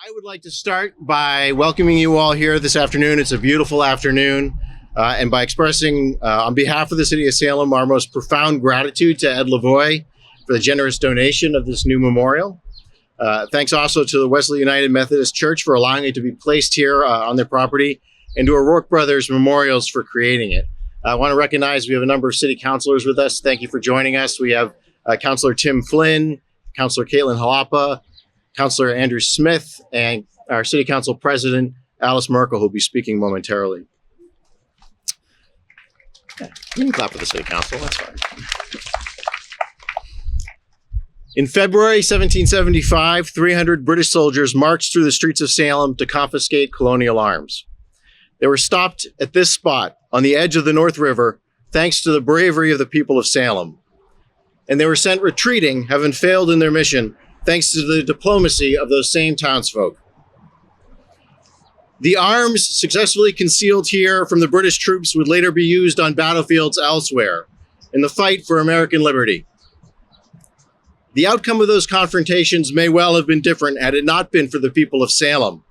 I would like to start by welcoming you all here this afternoon. It's a beautiful afternoon, and by expressing, on behalf of the City of Salem, our most profound gratitude to Ed Lavoie for the generous donation of this new memorial. Thanks also to the Wesley United Methodist Church for allowing it to be placed here on their property, and to O'Rourke Brothers Memorials for creating it. I want to recognize we have a number of city councilors with us. Thank you for joining us. We have Councilor Tim Flynn, Councilor Caitlin Jalapa, Councilor Andrew Smith, and our City Council President, Alice Merkel, who will be speaking momentarily. You can clap for the City Council, that's fine. In February 1775, 300 British soldiers marched through the streets of Salem to confiscate colonial arms. They were stopped at this spot on the edge of the North River, thanks to the bravery of the people of Salem. And they were sent retreating, having failed in their mission, thanks to the diplomacy of those same townsfolk. The arms successfully concealed here from the British troops would later be used on battlefields elsewhere in the fight for American liberty. The outcome of those confrontations may well have been different had it not been for the people of Salem,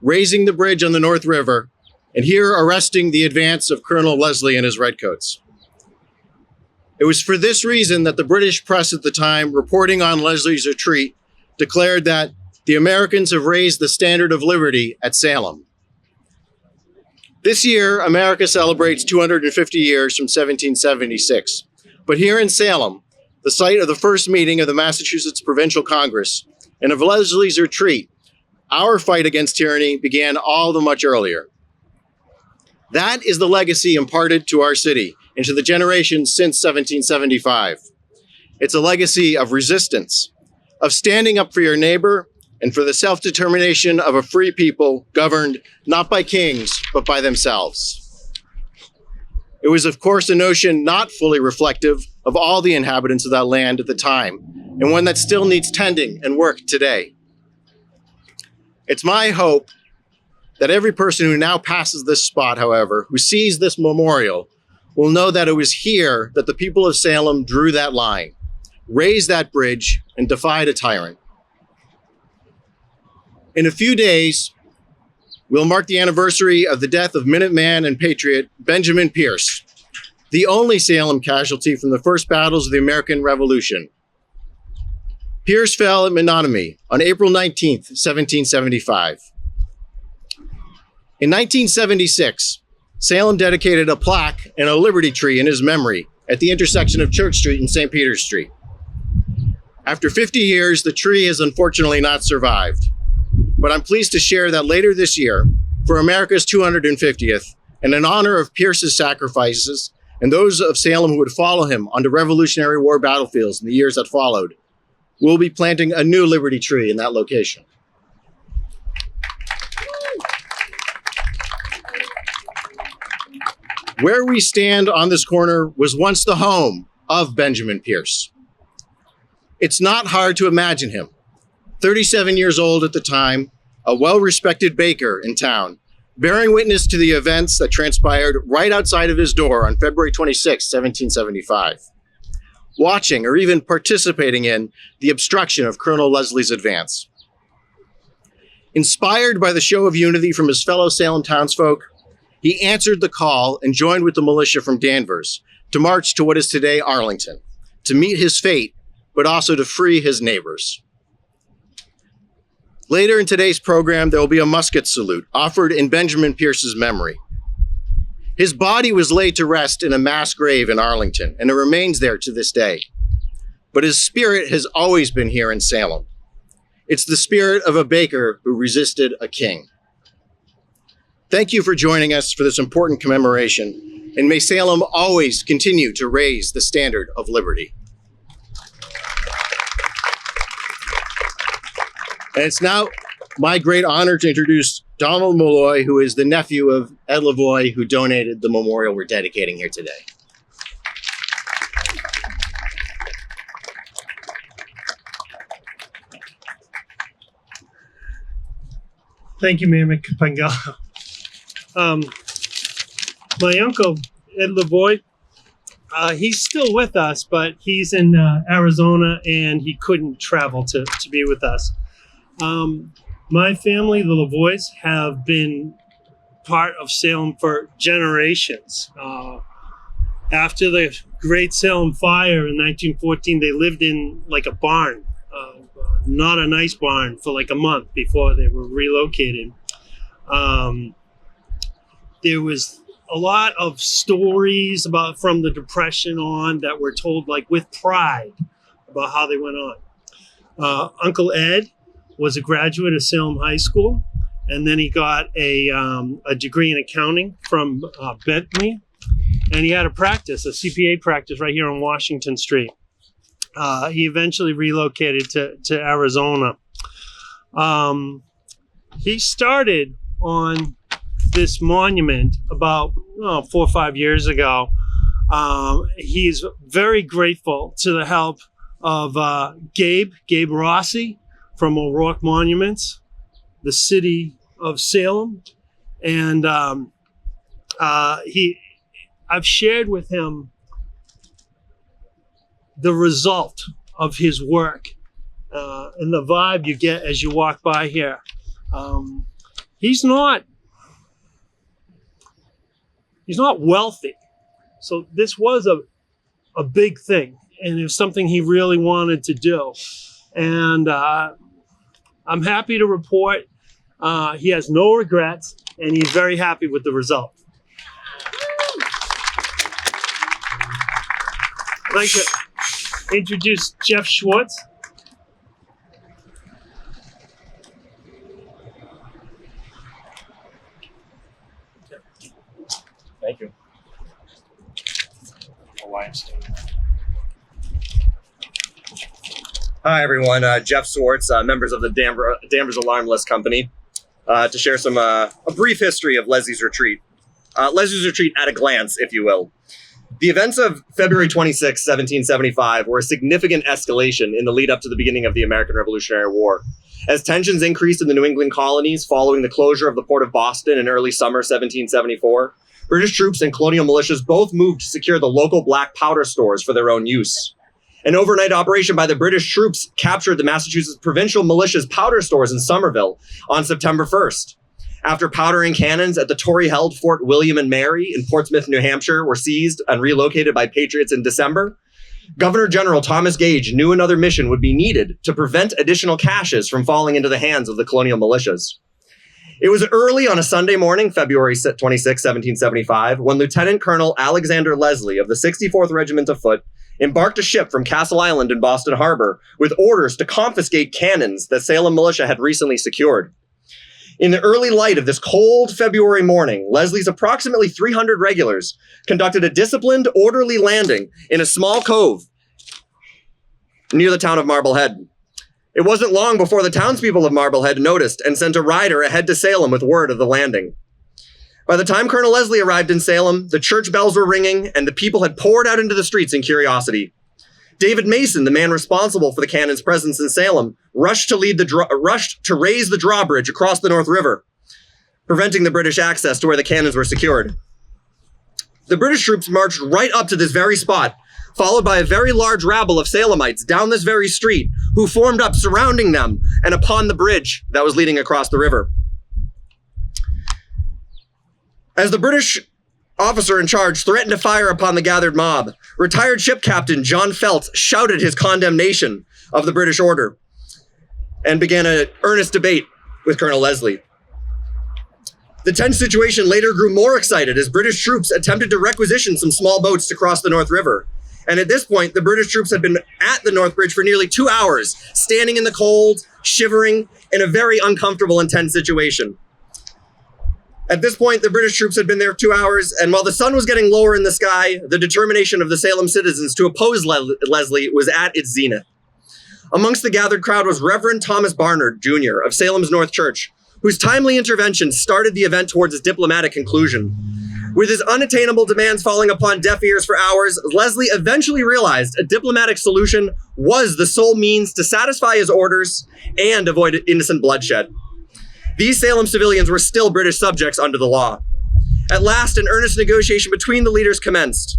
raising the bridge on the North River and here arresting the advance of Colonel Leslie and his redcoats. It was for this reason that the British press at the time, reporting on Leslie's retreat, declared that the Americans have raised the standard of liberty at Salem. This year, America celebrates 250 years from 1776. But here in Salem, the site of the first meeting of the Massachusetts Provincial Congress and of Leslie's retreat, our fight against tyranny began all the much earlier. That is the legacy imparted to our city and to the generations since 1775. It's a legacy of resistance, of standing up for your neighbor and for the self-determination of a free people governed not by kings, but by themselves. It was, of course, a notion not fully reflective of all the inhabitants of that land at the time, and one that still needs tending and work today. It's my hope that every person who now passes this spot, however, who sees this memorial, will know that it was here that the people of Salem drew that line, raised that bridge, and defied a tyrant. In a few days, we'll mark the anniversary of the death of Minuteman and patriot Benjamin Pierce, the only Salem casualty from the first battles of the American Revolution. Pierce fell at Menominee on April 19th, 1775. In 1976, Salem dedicated a plaque and a liberty tree in his memory at the intersection of Church Street and St. Peter's Street. After 50 years, the tree has unfortunately not survived. But I'm pleased to share that later this year, for America's 250th, and in honor of Pierce's sacrifices and those of Salem who would follow him onto Revolutionary War battlefields in the years that followed, we'll be planting a new liberty tree in that location. Where we stand on this corner was once the home of Benjamin Pierce. It's not hard to imagine him, 37 years old at the time, a well-respected baker in town, bearing witness to the events that transpired right outside of his door on February 26, 1775, watching or even participating in the obstruction of Colonel Leslie's advance. Inspired by the show of unity from his fellow Salem townsfolk, he answered the call and joined with the militia from Danvers to march to what is today Arlington, to meet his fate, but also to free his neighbors. Later in today's program, there will be a musket salute offered in Benjamin Pierce's memory. His body was laid to rest in a mass grave in Arlington, and it remains there to this day. But his spirit has always been here in Salem. It's the spirit of a baker who resisted a king. Thank you for joining us for this important commemoration, and may Salem always continue to raise the standard of liberty. And it's now my great honor to introduce Donald Malloy, who is the nephew of Ed Lavoie, who donated the memorial we're dedicating here today. Thank you, Mayor Pangala. My uncle, Ed Lavoie, he's still with us, but he's in Arizona and he couldn't travel to be with us. My family, the Lavois, have been part of Salem for generations. After the Great Salem Fire in 1914, they lived in like a barn, not a nice barn, for like a month before they were relocated. There was a lot of stories about from the Depression on that were told like with pride about how they went on. Uncle Ed was a graduate of Salem High School, and then he got a degree in accounting from Bentley, and he had a CPA practice right here on Washington Street. He eventually relocated to Arizona. He started on this monument about 4 or 5 years ago. He's very grateful to the help of Gabe Rossi from O'Rourke Monuments, the city of Salem. And I've shared with him the result of his work and the vibe you get as you walk by here. He's not wealthy. So this was a big thing, and it was something he really wanted to do. And I'm happy to report he has no regrets, and he's very happy with the result. I'd like to introduce Jeff Schwartz. Thank you. Alliance. Hi, everyone. Jeff Swartz, members of the Danvers Alarm List Company, to share a brief history of Leslie's Retreat. Leslie's Retreat at a glance, if you will. The events of February 26, 1775 were a significant escalation in the lead up to the beginning of the American Revolutionary War. As tensions increased in the New England colonies following the closure of the port of Boston in early summer 1774, British troops and colonial militias both moved to secure the local black powder stores for their own use. An overnight operation by the British troops captured the Massachusetts Provincial Militia's powder stores in Somerville on September 1st. After powder and cannons at the Tory-held Fort William and Mary in Portsmouth, New Hampshire were seized and relocated by Patriots in December, Governor General Thomas Gage knew another mission would be needed to prevent additional caches from falling into the hands of the colonial militias. It was early on a Sunday morning, February 26, 1775, when Lieutenant Colonel Alexander Leslie of the 64th Regiment of Foot embarked a ship from Castle Island in Boston Harbor with orders to confiscate cannons that Salem militia had recently secured. In the early light of this cold February morning, Leslie's approximately 300 regulars conducted a disciplined, orderly landing in a small cove near the town of Marblehead. It wasn't long before the townspeople of Marblehead noticed and sent a rider ahead to Salem with word of the landing. By the time Colonel Leslie arrived in Salem, the church bells were ringing and the people had poured out into the streets in curiosity. David Mason, the man responsible for the cannon's presence in Salem, rushed to raise the drawbridge across the North River, preventing the British access to where the cannons were secured. The British troops marched right up to this very spot, followed by a very large rabble of Salemites down this very street, who formed up surrounding them and upon the bridge that was leading across the river. As the British officer in charge threatened to fire upon the gathered mob, retired ship captain John Felt shouted his condemnation of the British order and began an earnest debate with Colonel Leslie. The tense situation later grew more excited as British troops attempted to requisition some small boats to cross the North River. And at this point, the British troops had been at the North Bridge for nearly 2 hours, standing in the cold, shivering, in a very uncomfortable and tense situation. At this point, the British troops had been there 2 hours, and while the sun was getting lower in the sky, the determination of the Salem citizens to oppose Leslie was at its zenith. Amongst the gathered crowd was Reverend Thomas Barnard, Jr. of Salem's North Church, whose timely intervention started the event towards its diplomatic conclusion. With his unattainable demands falling upon deaf ears for hours, Leslie eventually realized a diplomatic solution was the sole means to satisfy his orders and avoid innocent bloodshed. These Salem civilians were still British subjects under the law. At last, an earnest negotiation between the leaders commenced.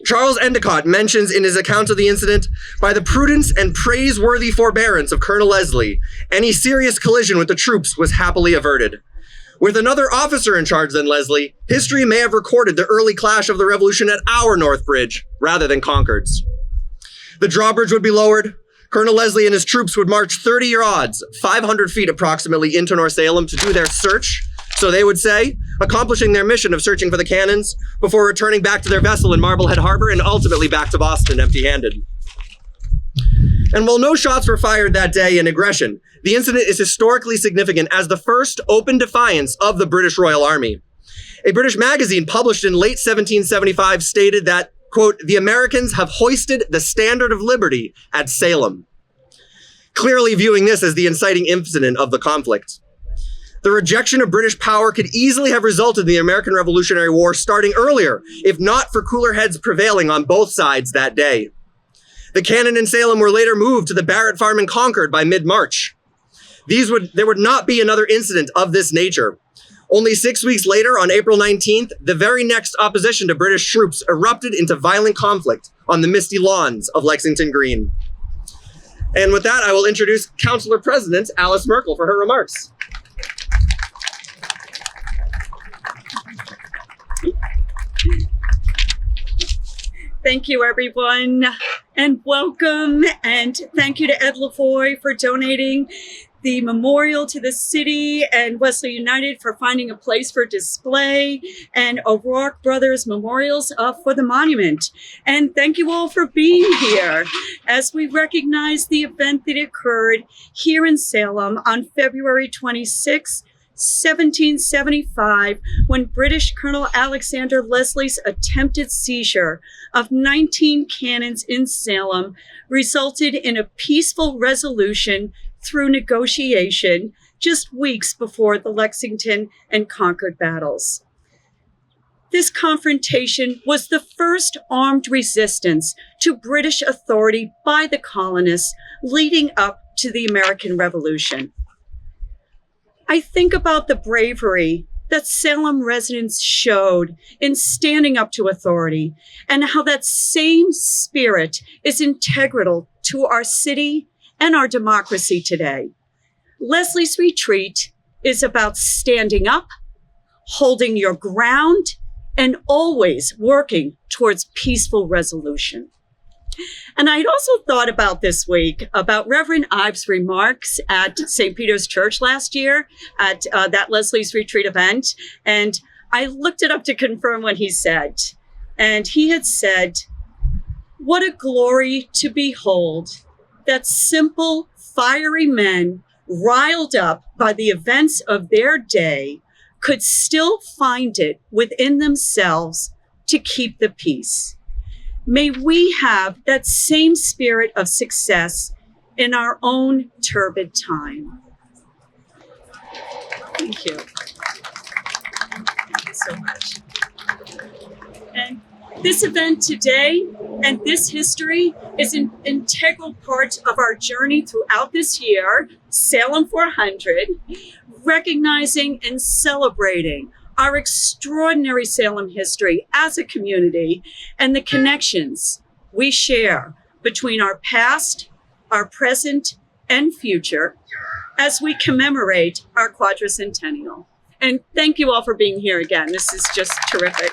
Charles Endicott mentions in his account of the incident, by the prudence and praiseworthy forbearance of Colonel Leslie, any serious collision with the troops was happily averted. With another officer in charge than Leslie, history may have recorded the early clash of the Revolution at our North Bridge rather than Concord's. The drawbridge would be lowered. Colonel Leslie and his troops would march 30 yards, 500 feet approximately, into North Salem to do their search, so they would say, accomplishing their mission of searching for the cannons before returning back to their vessel in Marblehead Harbor and ultimately back to Boston empty-handed. And while no shots were fired that day in aggression, the incident is historically significant as the first open defiance of the British Royal Army. A British magazine published in late 1775 stated that, quote, "The Americans have hoisted the standard of liberty at Salem," clearly viewing this as the inciting incident of the conflict. The rejection of British power could easily have resulted in the American Revolutionary War starting earlier, if not for cooler heads prevailing on both sides that day. The cannon in Salem were later moved to the Barrett Farm in Concord by mid-March. There would not be another incident of this nature. Only 6 weeks later, on April 19th, the very next opposition to British troops erupted into violent conflict on the misty lawns of Lexington Green. And with that, I will introduce Councilor President Alice Merkel for her remarks. Thank you, everyone, and welcome. And thank you to Ed Lavoie for donating the memorial to the city, and Wesley United for finding a place for display, and O'Rourke Brothers Memorials for the monument. And thank you all for being here as we recognize the event that occurred here in Salem on February 26, 1775, when British Colonel Alexander Leslie's attempted seizure of 19 cannons in Salem resulted in a peaceful resolution through negotiation just weeks before the Lexington and Concord battles. This confrontation was the first armed resistance to British authority by the colonists leading up to the American Revolution. I think about the bravery that Salem residents showed in standing up to authority, and how that same spirit is integral to our city and our democracy today. Leslie's Retreat is about standing up, holding your ground, and always working towards peaceful resolution. And I'd also thought about this week about Reverend Ives' remarks at St. Peter's Church last year at that Leslie's Retreat event. And I looked it up to confirm what he said. And he had said, "What a glory to behold that simple, fiery men riled up by the events of their day could still find it within themselves to keep the peace. May we have that same spirit of success in our own turbid time." Thank you. Thank you so much. And this event today and this history is an integral part of our journey throughout this year, Salem 400, recognizing and celebrating our extraordinary Salem history as a community and the connections we share between our past, our present, and future as we commemorate our quadricentennial. And thank you all for being here again. This is just terrific.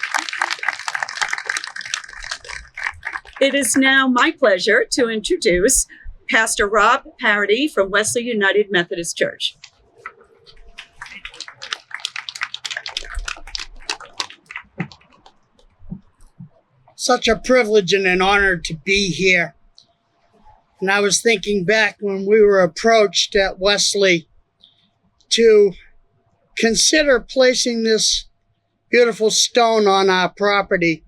It is now my pleasure to introduce Pastor Rob Parody from Wesley United Methodist Church. Such a privilege and an honor to be here. And I was thinking back when we were approached at Wesley to consider placing this beautiful stone on our property.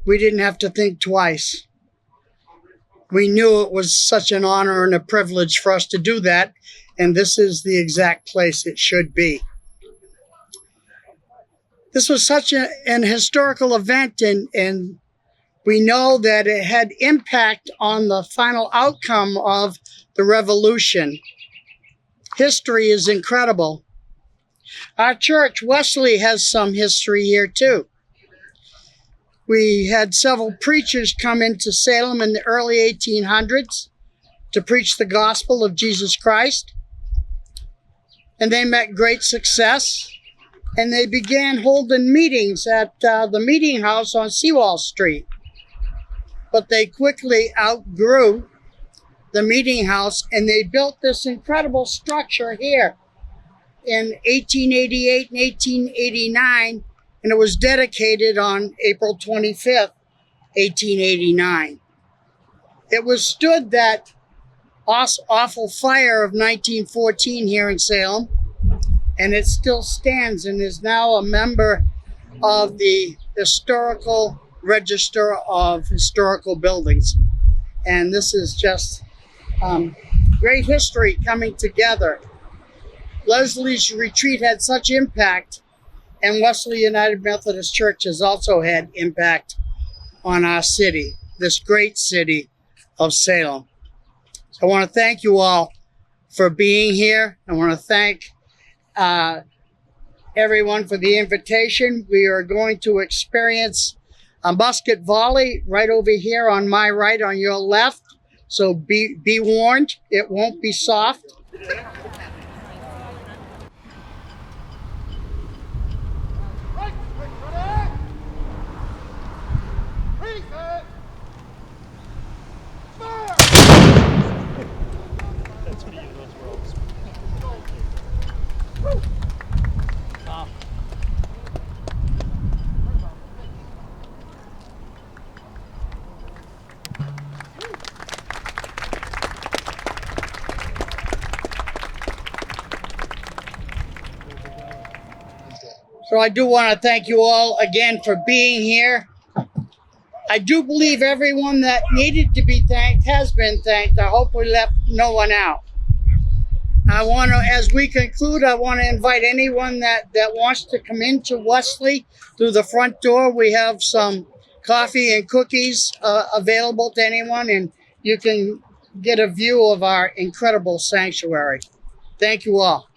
We didn't have to think twice. We knew it was such an honor and a privilege for us to do that, and this is the exact place it should be. This was such an historical event, and we know that it had impact on the final outcome of the revolution. History is incredible. Our church, Wesley, has some history here too. We had several preachers come into Salem in the early 1800s to preach the gospel of Jesus Christ. And they met great success. And they began holding meetings at the meeting house on Sewall Street. But they quickly outgrew the meeting house, and they built this incredible structure here in 1888 and 1889, and it was dedicated on April 25th, 1889. It withstood that awful fire of 1914 here in Salem, and it still stands and is now a member of the Historical Register of Historical Buildings. And this is just great history coming together. Leslie's retreat had such impact, and Wesley United Methodist Church has also had impact on our city, this great city of Salem. So I want to thank you all for being here. I want to thank everyone for the invitation. We are going to experience a musket volley right over here on my right, on your left. So be warned, it won't be soft. So I do want to thank you all again for being here. I do believe everyone that needed to be thanked has been thanked. I hope we left no one out. I want to, as we conclude, I want to invite anyone that wants to come into Wesley through the front door. We have some coffee and cookies available to anyone, and you can get a view of our incredible sanctuary. Thank you all.